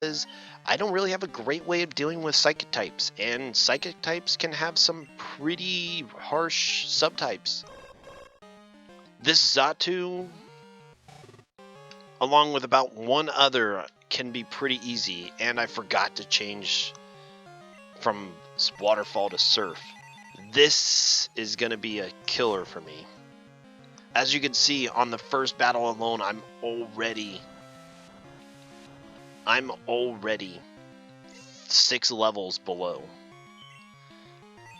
is I don't really have a great way of dealing with psychic types, and psychic types can have some pretty harsh subtypes. This Zatu, along with about one other, can be pretty easy, and I forgot to change from waterfall to surf. This is going to be a killer for me. As you can see, on the first battle alone, I'm already 6 levels below.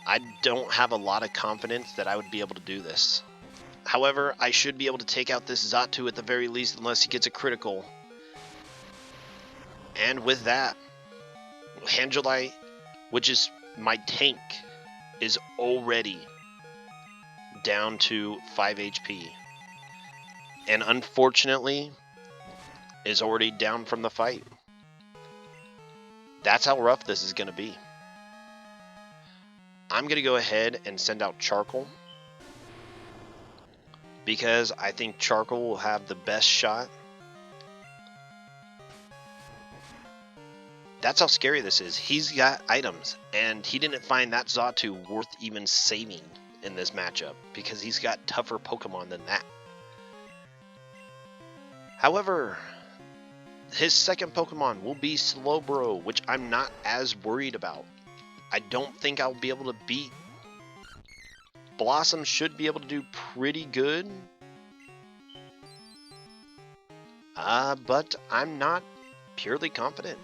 I don't have a lot of confidence that I would be able to do this. However, I should be able to take out this Zatu at the very least unless he gets a critical. And with that, Angelite, which is my tank, is already down to 5 HP. And unfortunately, is already down from the fight. That's how rough this is going to be. I'm going to go ahead and send out Charcoal, because I think Charcoal will have the best shot. That's how scary this is. He's got items, and he didn't find that Zatu worth even saving in this matchup, because he's got tougher Pokemon than that. However, his second Pokemon will be Slowbro, which I'm not as worried about. I don't think I'll be able to beat. Blossom should be able to do pretty good. But I'm not purely confident.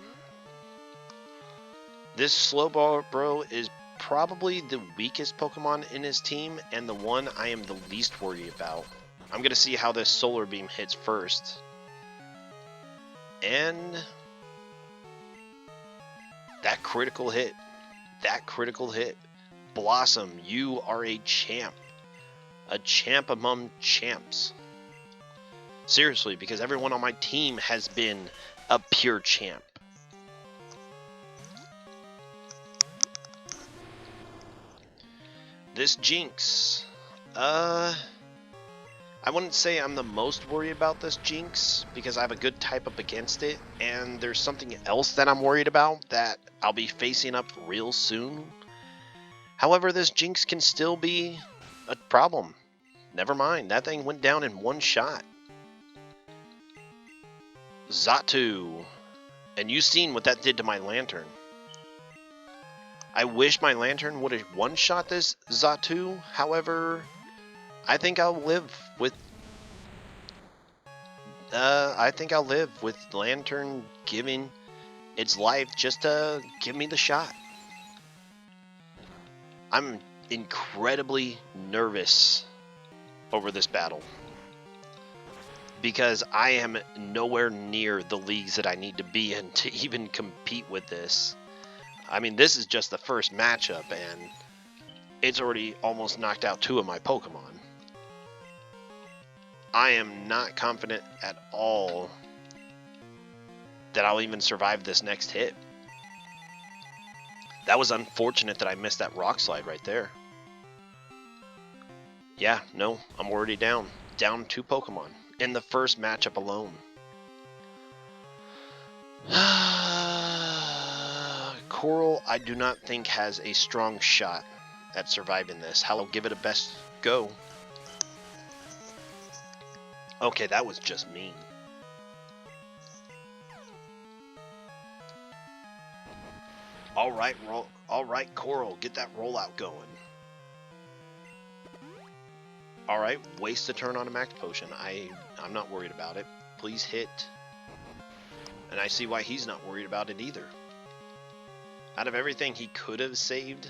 This Slowbro is probably the weakest Pokemon in his team, and the one I am the least worried about. I'm going to see how this Solar Beam hits first. And that critical hit. Blossom, you are a champ. A champ among champs. Seriously, because everyone on my team has been a pure champ. This Jinx. I wouldn't say I'm the most worried about this Jinx, because I have a good type up against it, and there's something else that I'm worried about that I'll be facing up real soon. However, this Jinx can still be a problem. Never mind, that thing went down in one shot. Zatu. And you've seen what that did to my Lantern. I wish my Lantern would have one-shot this Zatu. However, I think I'll live with Lantern giving its life just to give me the shot. I'm incredibly nervous over this battle, because I am nowhere near the leagues that I need to be in to even compete with this. I mean, this is just the first matchup, and it's already almost knocked out 2 of my Pokemon. I am not confident at all that I'll even survive this next hit. That was unfortunate that I missed that Rock Slide right there. Yeah, no, I'm already down. Down 2 Pokemon in the first matchup alone. Coral, I do not think has a strong shot at surviving this. I'll give it a best go. Okay, that was just mean. Alright, Coral, get that rollout going. Alright, waste a turn on a max potion. I'm not worried about it. Please hit. And I see why he's not worried about it either. Out of everything he could have saved,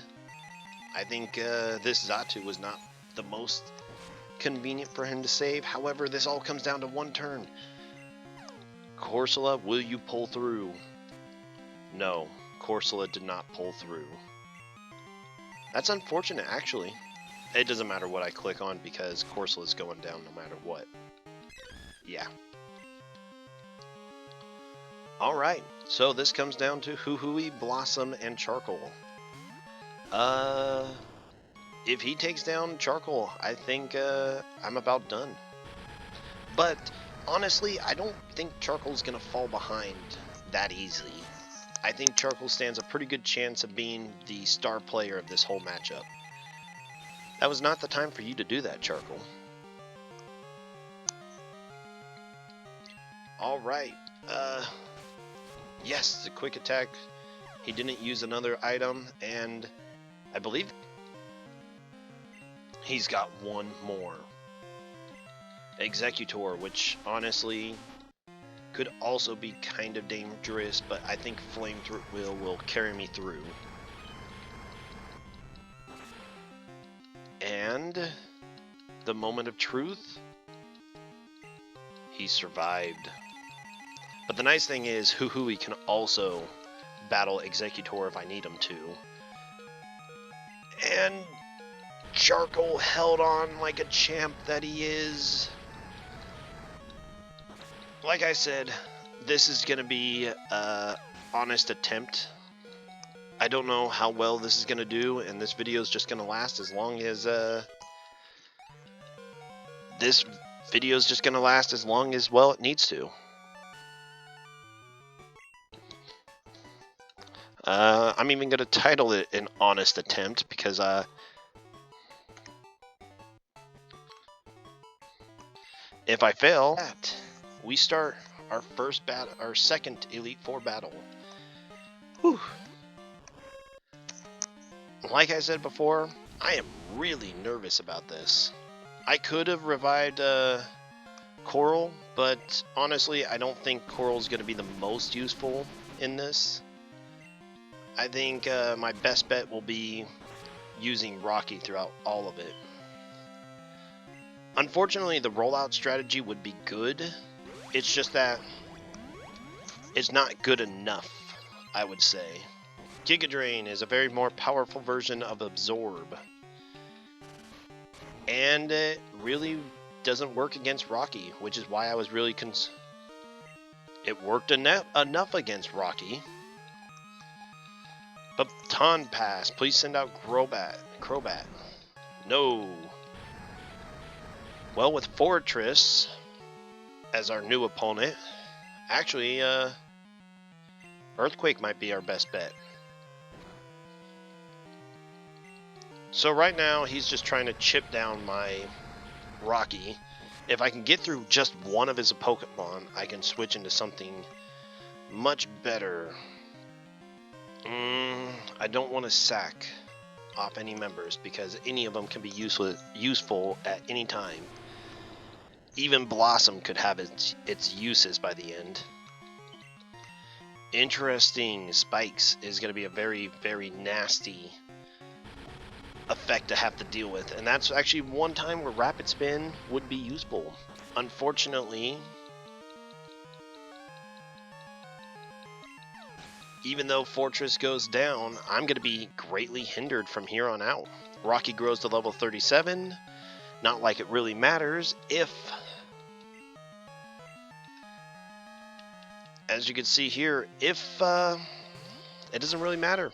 I think this Zatu was not the most convenient for him to save. However, this all comes down to one turn. Corsola, will you pull through? No, Corsola did not pull through. That's unfortunate, actually. It doesn't matter what I click on, because Corsola is going down no matter what. Yeah. Alright, so this comes down to Hoo-Hooey, Blossom, and Charcoal. If he takes down Charcoal, I think I'm about done. But honestly, I don't think Charcoal's gonna fall behind that easily. I think Charcoal stands a pretty good chance of being the star player of this whole matchup. That was not the time for you to do that, Charcoal. Alright, yes, the quick attack. He didn't use another item, and I believe he's got one more. Executor, which honestly could also be kind of dangerous, but I think Flamethrower will carry me through. And the moment of truth, he survived. But the nice thing is, Huhui can also battle Executor if I need him to. And Charcoal held on like a champ that he is. Like I said, this is going to be an honest attempt. I don't know how well this is going to do, and this video is just going to last as long as... this video is just going to last as long as, well, it needs to. I'm even going to title it an honest attempt because if I fail, we start our first battle, our second Elite Four battle. Whew. Like I said before, I am really nervous about this. I could have revived Coral, but honestly, I don't think Coral is going to be the most useful in this. I think my best bet will be using Rocky throughout all of it. Unfortunately, the rollout strategy would be good. It's just that it's not good enough, I would say. Giga Drain is a very more powerful version of Absorb. And it really doesn't work against Rocky, which is why I was really it worked enough against Rocky. Baton Pass, please send out Crobat. No. Well, with Fortress as our new opponent, actually, Earthquake might be our best bet. So right now, he's just trying to chip down my Rocky. If I can get through just one of his Pokemon, I can switch into something much better. I don't want to sack off any members because any of them can be useful at any time. Even Blossom could have its uses by the end. Interesting. Spikes is going to be a very, very nasty effect to have to deal with. And that's actually one time where Rapid Spin would be useful. Unfortunately, even though Fortress goes down, I'm going to be greatly hindered from here on out. Rocky grows to level 37. Not like it really matters if... As you can see here, if it doesn't really matter.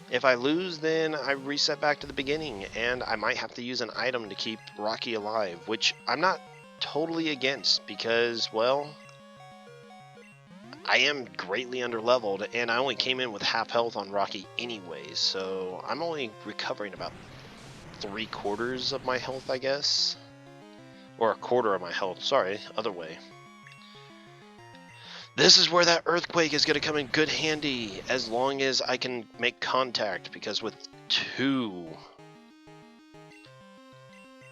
If I lose, then I reset back to the beginning, and I might have to use an item to keep Rocky alive, which I'm not totally against because, well, I am greatly underleveled, and I only came in with half health on Rocky anyways, so I'm only recovering about 3/4 of my health, I guess. Or 1/4 of my health, sorry, other way. This is where that Earthquake is going to come in good handy, as long as I can make contact, because with 2...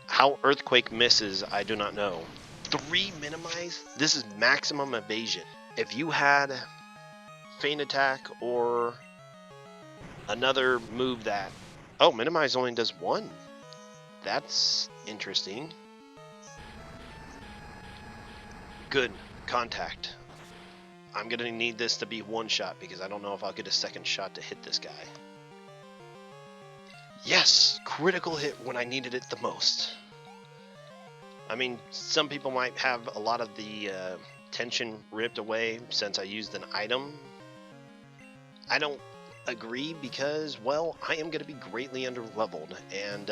How Earthquake misses, I do not know. 3 minimize? This is maximum evasion. If you had Feint Attack or another move that... Oh, minimize only does 1. That's interesting. Good. Contact. I'm going to need this to be one shot because I don't know if I'll get a second shot to hit this guy. Yes! Critical hit when I needed it the most. I mean, some people might have a lot of the tension ripped away since I used an item. I don't agree because, well, I am going to be greatly underleveled, and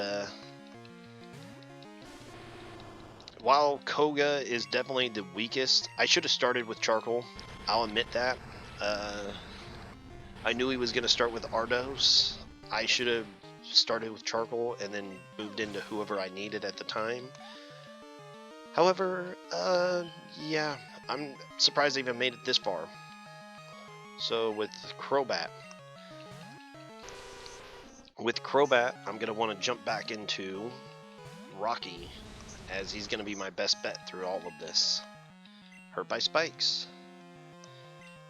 while Koga is definitely the weakest, I should have started with Charcoal. I'll admit that. I knew he was going to start with Ardos. I should have started with Charcoal and then moved into whoever I needed at the time. However, yeah, I'm surprised I even made it this far. So with Crobat, I'm going to want to jump back into Rocky, as he's going to be my best bet through all of this. Hurt by spikes.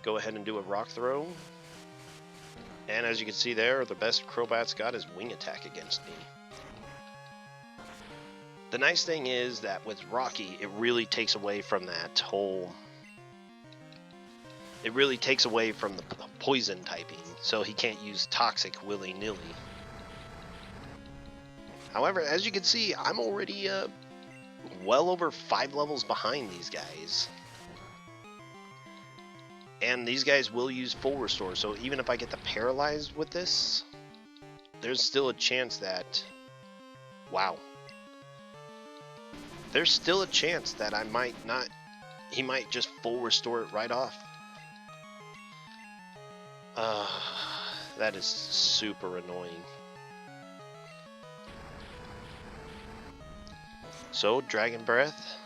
Go ahead and do a rock throw. And as you can see there, the best Crobat's got is wing attack against me. The nice thing is that with Rocky, it really takes away from that whole... It really takes away from the poison typing, so he can't use Toxic willy-nilly. However, as you can see, I'm already well over 5 levels behind these guys. And these guys will use full restore, so even if I get the paralyzed with this, there's still a chance that... Wow. There's still a chance that I might not... He might just full restore it right off. That is super annoying. So, Dragon Breath.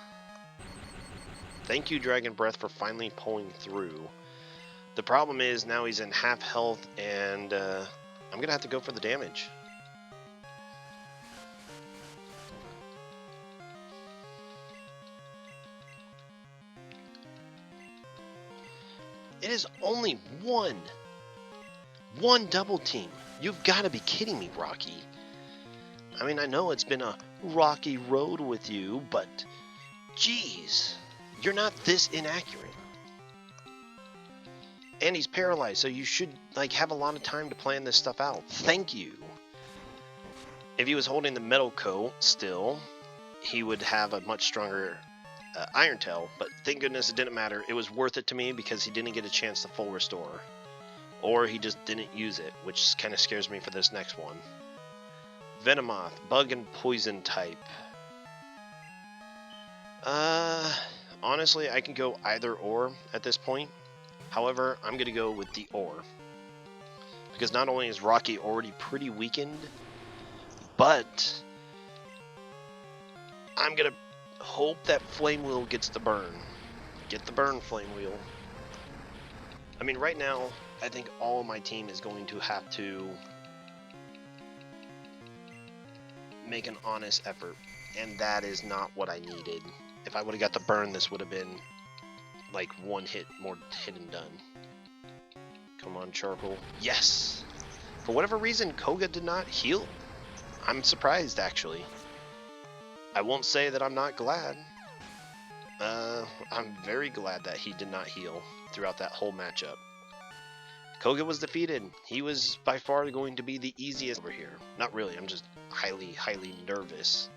Thank you, Dragon Breath, for finally pulling through. The problem is now he's in half health, and I'm going to have to go for the damage. It is only one double team. You've got to be kidding me, Rocky. I mean, I know it's been a rocky road with you, but geez, you're not this inaccurate. And he's paralyzed, so you should like have a lot of time to plan this stuff out. Thank you. If he was holding the Metal Coat still, he would have a much stronger Iron Tail, but thank goodness it didn't matter. It was worth it to me because he didn't get a chance to full restore. Or he just didn't use it, which kind of scares me for this next one. Venomoth, Bug and Poison type. Honestly, I can go either or at this point. However, I'm going to go with the or. Because not only is Rocky already pretty weakened, but I'm going to hope that Flame Wheel gets the burn. Get the burn, Flame Wheel. I mean, right now, I think all of my team is going to have to make an honest effort, and that is not what I needed. If I would have got the burn, this would have been like one hit, more hit and done. Come on, Charcoal. Yes! For whatever reason, Koga did not heal. I'm surprised, actually. I won't say that I'm not glad. I'm very glad that he did not heal throughout that whole matchup. Koga was defeated. He was by far going to be the easiest over here. Not really, I'm just highly nervous.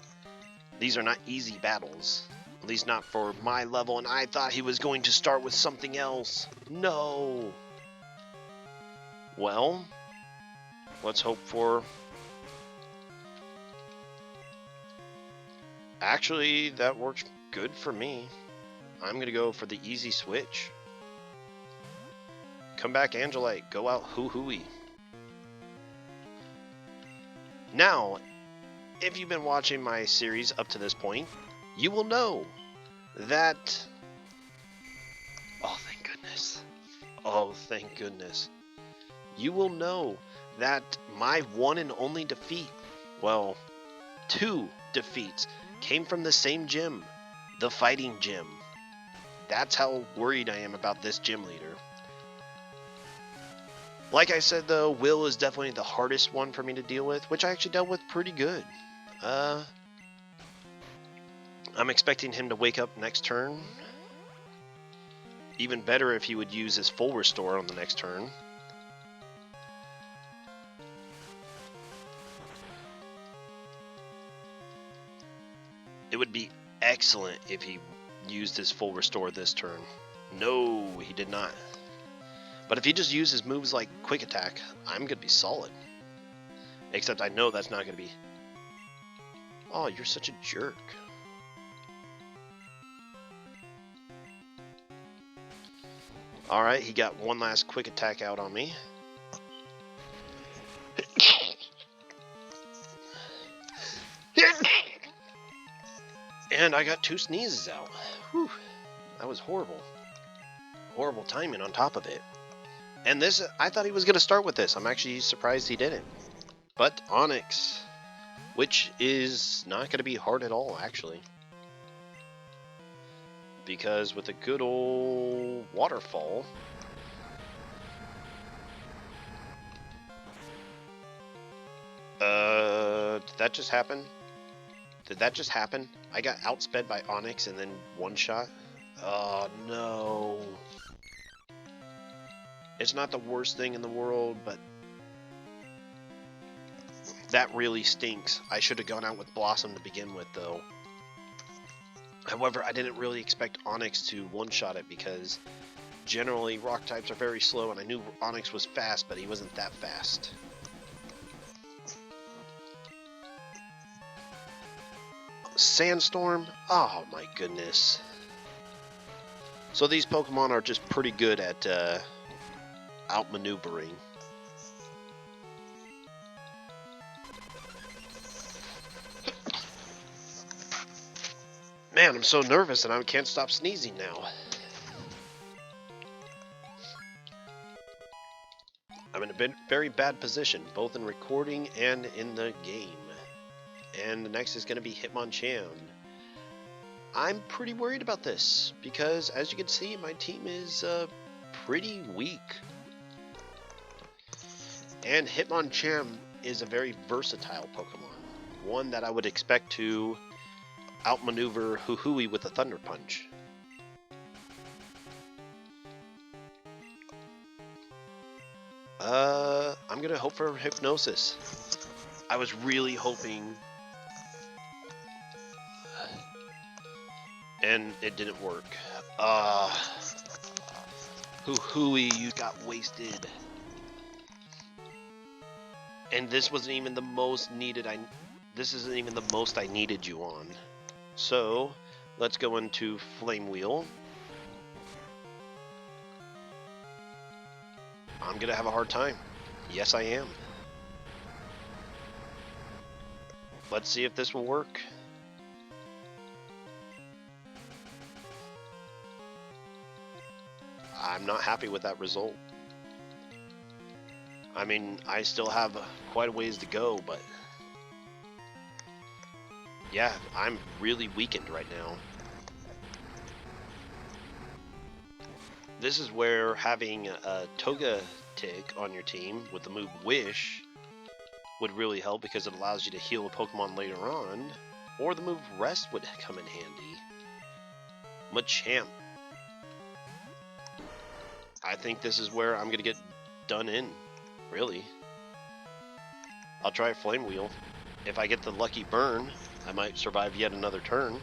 These are not easy battles. At least not for my level, and I thought he was going to start with something else. No! Well, let's hope for... Actually, that works good for me. I'm going to go for the easy switch. Come back, Angelite. Go out hoo-hooey. Now, if you've been watching my series up to this point, you will know that... Oh, thank goodness. Oh, thank goodness. You will know that my one and only defeat, well, 2 defeats, came from the same gym, the Fighting Gym. That's how worried I am about this gym leader. Like I said, though, Will is definitely the hardest one for me to deal with, which I actually dealt with pretty good. I'm expecting him to wake up next turn. Even better if he would use his full restore on the next turn. It would be excellent if he used his full restore this turn. No, he did not. But if he just uses moves like Quick Attack, I'm going to be solid. Except I know that's not going to be... Oh, you're such a jerk. Alright, he got one last quick attack out on me. And I got 2 sneezes out. Whew, that was horrible. Horrible timing on top of it. And this, I thought he was going to start with this. I'm actually surprised he didn't. But Onyx, which is not going to be hard at all, actually. Because with a good old waterfall... did that just happen? Did that just happen? I got outsped by Onyx and then one shot? Oh, no. It's not the worst thing in the world, but that really stinks. I should have gone out with Blossom to begin with, though. However, I didn't really expect Onyx to one-shot it because generally rock types are very slow, and I knew Onyx was fast, but he wasn't that fast. Sandstorm? Oh my goodness. So these Pokemon are just pretty good at outmaneuvering. Man, I'm so nervous and I can't stop sneezing now. I'm in a very bad position, both in recording and in the game. And the next is going to be Hitmonchan. I'm pretty worried about this, because as you can see, my team is pretty weak. And Hitmonchan is a very versatile Pokemon. One that I would expect to outmaneuver Huhui with a Thunder Punch. I'm going to hope for Hypnosis. I was really hoping... and it didn't work. Huhui, you got wasted. And this wasn't even the most needed. This isn't even the most I needed you on. So let's go into Flame Wheel. I'm gonna have a hard time. Yes, I am. Let's see if this will work. I'm not happy with that result. I mean, I still have quite a ways to go, but yeah, I'm really weakened right now. This is where having a Togetic on your team with the move Wish would really help, because it allows you to heal a Pokemon later on, or the move Rest would come in handy. Machamp. I think this is where I'm going to get done in, really. I'll try a Flame Wheel. If I get the lucky burn, I might survive yet another turn.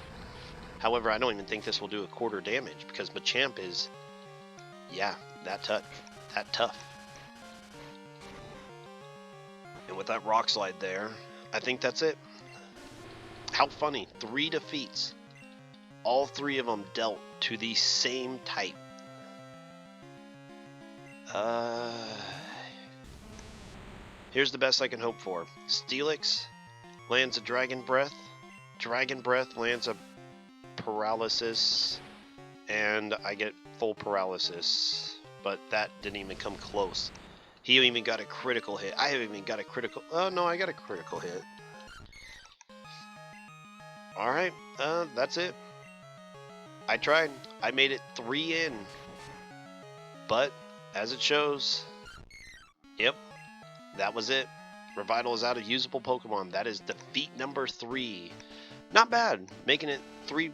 However, I don't even think this will do a quarter damage, because Machamp is, yeah, that tough. And with that Rock Slide there, I think that's it. How funny, 3 defeats. All 3 of them dealt to the same type. Here's the best I can hope for. Steelix lands a Dragon Breath. Dragon Breath lands a Paralysis. And I get full Paralysis. But that didn't even come close. He even got a critical hit. I haven't even got a critical... Oh, no, I got a critical hit. Alright, that's it. I tried. I made it 3 in. But... as it shows, yep, that was it. Revital is out of usable Pokemon. That is defeat number 3. Not bad, making it 3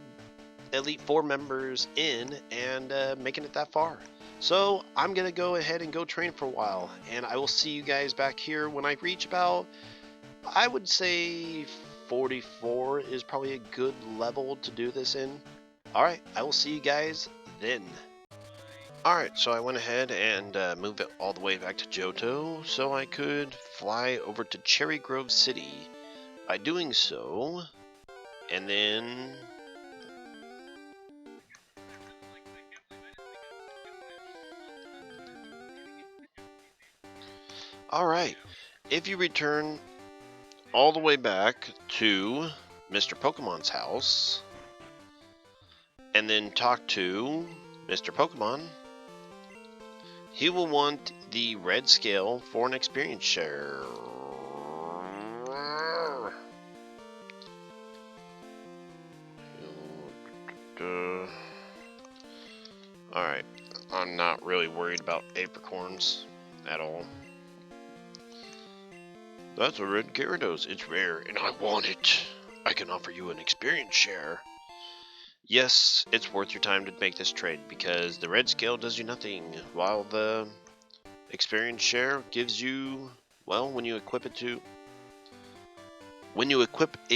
Elite 4 members in and making it that far. So I'm going to go ahead and go train for a while. And I will see you guys back here when I reach about, I would say 44 is probably a good level to do this in. Alright, I will see you guys then. Alright, so I went ahead and moved it all the way back to Johto so I could fly over to Cherry Grove City. By doing so, and then... Alright, if you return all the way back to Mr. Pokemon's house, and then talk to Mr. Pokemon, he will want the red scale for an experience share. Alright, I'm not really worried about apricorns at all. That's a red Gyarados. It's rare, and I want it. I can offer you an experience share. Yes, it's worth your time to make this trade, because the red scale does you nothing, while the experience share gives you, well, when you equip a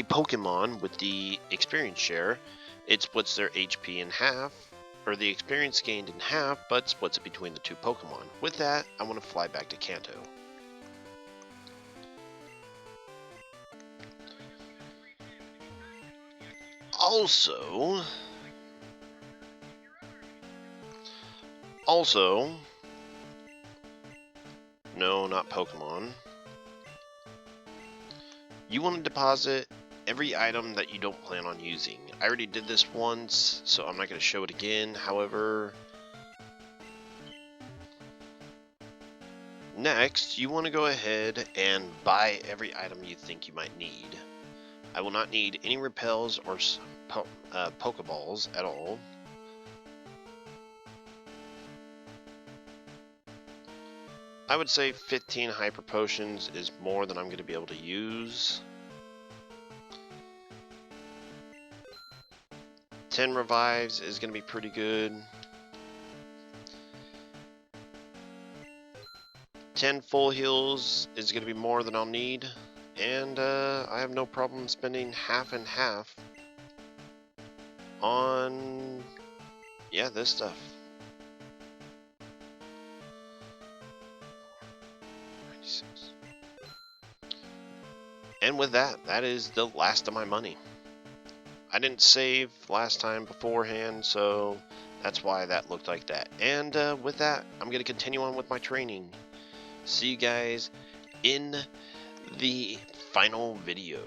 Pokemon with the experience share, it splits their HP in half, or the experience gained in half, but splits it between the two Pokemon. With that, I want to fly back to Kanto. Also, no, not Pokemon. You want to deposit every item that you don't plan on using. I already did this once, so I'm not going to show it again. However, next, you want to go ahead and buy every item you think you might need. I will not need any repels or Pokeballs at all. I would say 15 Hyper Potions is more than I'm going to be able to use. 10 Revives is going to be pretty good. 10 Full Heals is going to be more than I'll need. And I have no problem spending half and half on, yeah, this stuff. And with that, that is the last of my money. I didn't save last time beforehand, so that's why that looked like that. And with that, I'm going to continue on with my training. See you guys in the final video.